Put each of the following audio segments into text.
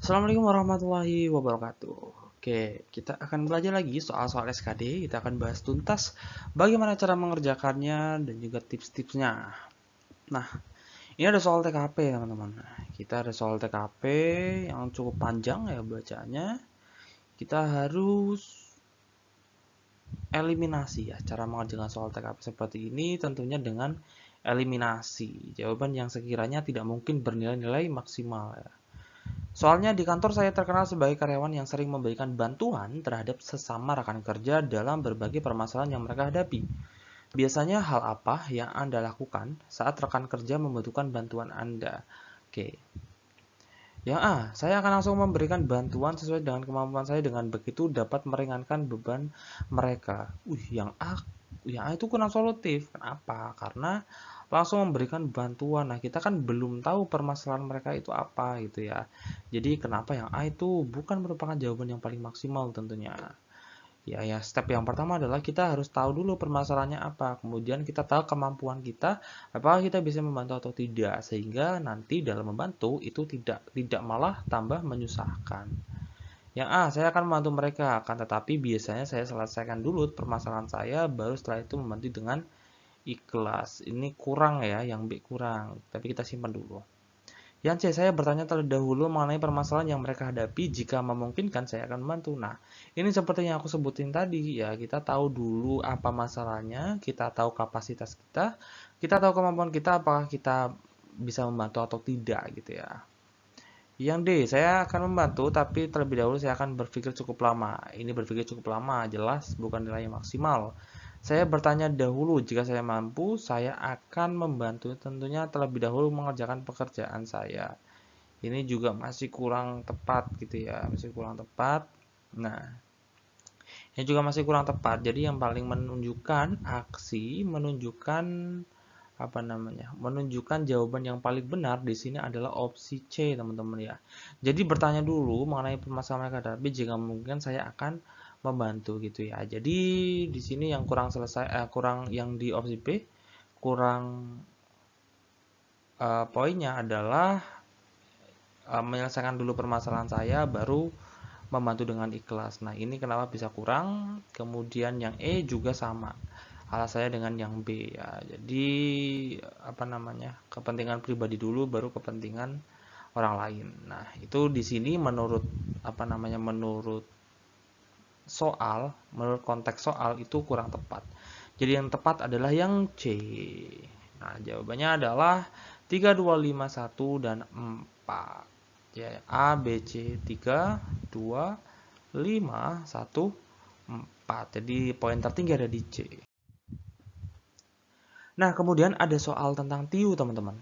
Assalamualaikum warahmatullahi wabarakatuh. Oke, kita akan belajar lagi soal-soal SKD. Kita akan bahas tuntas bagaimana cara mengerjakannya dan juga tips-tipsnya. Nah, ini ada soal TKP, teman-teman. Kita ada soal TKP yang cukup panjang ya bacanya. Kita harus eliminasi ya. Cara mengerjakan soal TKP seperti ini tentunya dengan eliminasi jawaban yang sekiranya tidak mungkin bernilai-nilai maksimal ya. Soalnya di kantor saya terkenal sebagai karyawan yang sering memberikan bantuan terhadap sesama rekan kerja dalam berbagai permasalahan yang mereka hadapi. Biasanya hal apa yang Anda lakukan saat rekan kerja membutuhkan bantuan Anda? Oke. Yang A, saya akan langsung memberikan bantuan sesuai dengan kemampuan saya, dengan begitu dapat meringankan beban mereka. Yang A itu kurang solutif. Kenapa? Karena langsung memberikan bantuan. Nah, kita kan belum tahu permasalahan mereka itu apa gitu ya. Jadi kenapa yang A itu bukan merupakan jawaban yang paling maksimal tentunya. Ya, step yang pertama adalah kita harus tahu dulu permasalahannya apa. Kemudian kita tahu kemampuan kita, apakah kita bisa membantu atau tidak, sehingga nanti dalam membantu itu tidak malah tambah menyusahkan. Yang A, saya akan membantu mereka, akan tetapi biasanya saya selesaikan dulu permasalahan saya, baru setelah itu membantu dengan ikhlas. Ini kurang ya, yang B kurang, tapi kita simpan dulu. Yang C, saya bertanya terlebih dahulu mengenai permasalahan yang mereka hadapi. Jika memungkinkan, saya akan membantu. Nah, ini seperti yang aku sebutin tadi ya, kita tahu dulu apa masalahnya, kita tahu kapasitas kita tahu kemampuan kita, apakah kita bisa membantu atau tidak gitu ya. Yang D, saya akan membantu, tapi terlebih dahulu saya akan berpikir cukup lama. Ini berpikir cukup lama, jelas bukan nilai yang maksimal. Saya bertanya dahulu, jika saya mampu, saya akan membantu tentunya terlebih dahulu mengerjakan pekerjaan saya. Ini juga masih kurang tepat gitu ya, masih kurang tepat. Nah, ini juga masih kurang tepat. Jadi yang paling menunjukkan aksi, menunjukkan apa namanya? Menunjukkan jawaban yang paling benar di sini adalah opsi C, teman-teman ya. Jadi bertanya dulu mengenai permasalahan mereka, tapi jika mungkin saya akan membantu gitu ya. Jadi di sini yang kurang yang di opsi B kurang poinnya adalah menyelesaikan dulu permasalahan saya baru membantu dengan ikhlas. Nah, ini kenapa bisa kurang. Kemudian yang E juga sama. Alas saya dengan yang B ya. Jadi apa namanya? Kepentingan pribadi dulu baru kepentingan orang lain. Nah, itu di sini menurut apa namanya? Menurut konteks soal itu kurang tepat. Jadi yang tepat adalah yang C. Nah, jawabannya adalah 3, 2, 5, 1 dan 4. Ya, A, B, C 3, 2, 5, 1, 4. Jadi poin tertinggi ada di C. Nah, kemudian ada soal tentang TIU, teman-teman.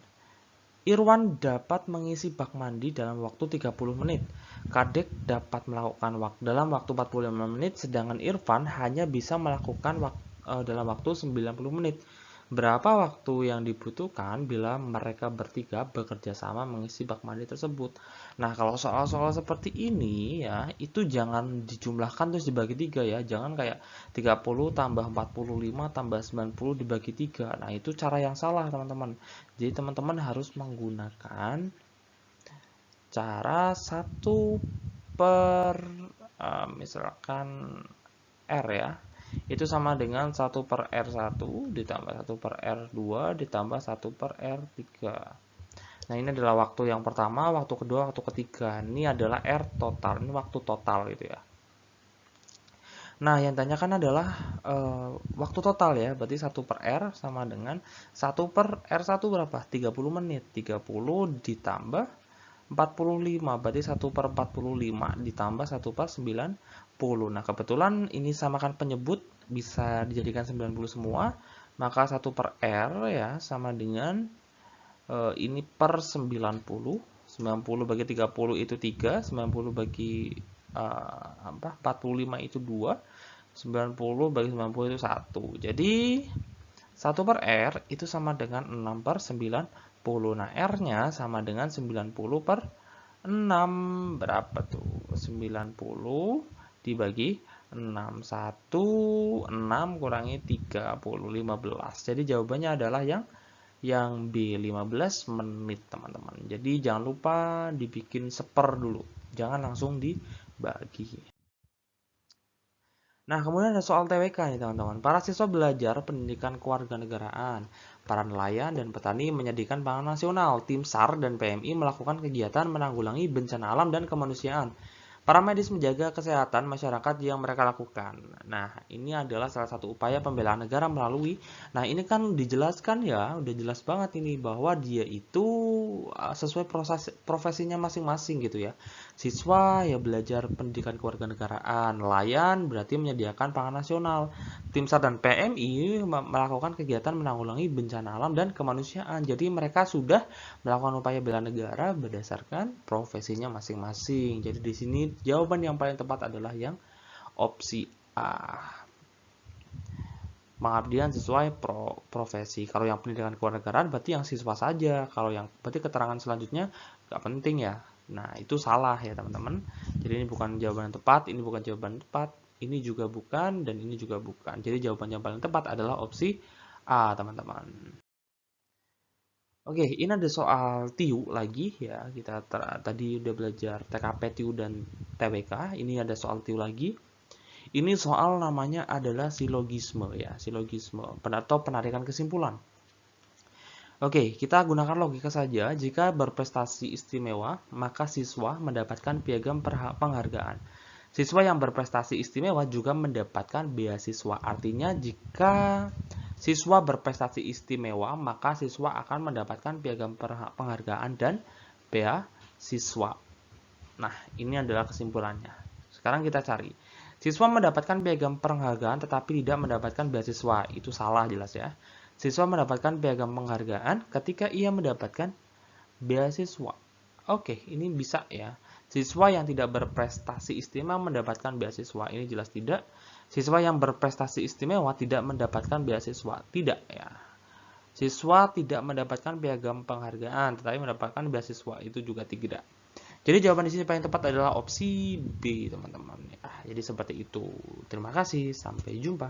Irwan dapat mengisi bak mandi dalam waktu 30 menit. Kadek dapat melakukan dalam waktu 45 menit, sedangkan Irfan hanya bisa melakukan dalam waktu 90 menit. Berapa waktu yang dibutuhkan bila mereka bertiga bekerja sama mengisi bak mandi tersebut? Nah, kalau soal-soal seperti ini ya, itu jangan dijumlahkan terus dibagi 3 ya. Jangan kayak 30 tambah 45 tambah 90 dibagi 3. Nah, itu cara yang salah, teman-teman. Jadi, teman-teman harus menggunakan cara 1 per misalkan R ya, itu sama dengan 1 per R1 ditambah 1 per R2 ditambah 1 per R3. Nah, ini adalah waktu yang pertama, waktu kedua, waktu ketiga. Ini adalah R total, ini waktu total gitu ya. Nah, yang tanyakan adalah waktu total ya, berarti 1 per R sama dengan 1 per R1 berapa? 30 menit. 30 ditambah 45, berarti 1 per 45 ditambah 1 per 90. Nah, kebetulan ini samakan penyebut, bisa dijadikan 90 semua, maka 1 per R ya sama dengan ini per 90. 90 bagi 30 itu 3, 90 bagi 45 itu 2, 90 bagi 90 itu 1. Jadi 1 per R itu sama dengan 6 per 90. Nah, R-nya sama dengan 90 per 6. Berapa tuh? 90 dibagi 6. 1, 6 kurangi 30, 15. Jadi jawabannya adalah yang yang B 15 menit teman-teman. Jadi jangan lupa dibikin seper dulu, jangan langsung dibagi. Nah, kemudian ada soal TWK nih teman-teman. Para siswa belajar pendidikan kewarganegaraan. Para nelayan dan petani menyediakan pangan nasional. Tim SAR dan PMI melakukan kegiatan menanggulangi bencana alam dan kemanusiaan. Para medis menjaga kesehatan masyarakat yang mereka lakukan. Nah, ini adalah salah satu upaya pembelaan negara melalui. Nah, ini kan dijelaskan ya, udah jelas banget ini bahwa dia itu sesuai proses profesinya masing-masing gitu ya. Siswa ya belajar pendidikan kewarganegaraan, nelayan berarti menyediakan pangan nasional. Tim SAR dan PMI melakukan kegiatan menanggulangi bencana alam dan kemanusiaan. Jadi mereka sudah melakukan upaya bela negara berdasarkan profesinya masing-masing. Jadi di sini jawaban yang paling tepat adalah yang opsi A. Pengabdian sesuai profesi. Kalau yang pendidikan kewarganegaraan berarti yang siswa saja. Kalau yang berarti keterangan selanjutnya nggak penting ya. Nah, itu salah ya teman-teman. Jadi ini bukan jawaban yang tepat, ini bukan jawaban yang tepat, ini juga bukan, dan ini juga bukan. Jadi jawaban yang paling tepat adalah opsi A, teman-teman. Oke, ini ada soal TIU lagi ya. Kita tadi udah belajar TKP, TIU, dan TWK. Ini ada soal TIU lagi. Ini soal namanya adalah silogisme ya, silogisme atau penarikan kesimpulan. Oke, kita gunakan logika saja. Jika berprestasi istimewa, maka siswa mendapatkan piagam penghargaan. Siswa yang berprestasi istimewa juga mendapatkan beasiswa. Artinya jika siswa berprestasi istimewa, maka siswa akan mendapatkan piagam penghargaan dan beasiswa. Nah, ini adalah kesimpulannya. Sekarang kita cari. Siswa mendapatkan piagam penghargaan tetapi tidak mendapatkan beasiswa. Itu salah jelas ya. Siswa mendapatkan piagam penghargaan ketika ia mendapatkan beasiswa. Oke, ini bisa ya. Siswa yang tidak berprestasi istimewa mendapatkan beasiswa. Ini jelas tidak. Siswa yang berprestasi istimewa tidak mendapatkan beasiswa. Tidak ya. Siswa tidak mendapatkan piagam penghargaan, tetapi mendapatkan beasiswa. Itu juga tidak. Jadi jawaban di sini paling tepat adalah opsi B, teman-teman. Ya, jadi seperti itu. Terima kasih. Sampai jumpa.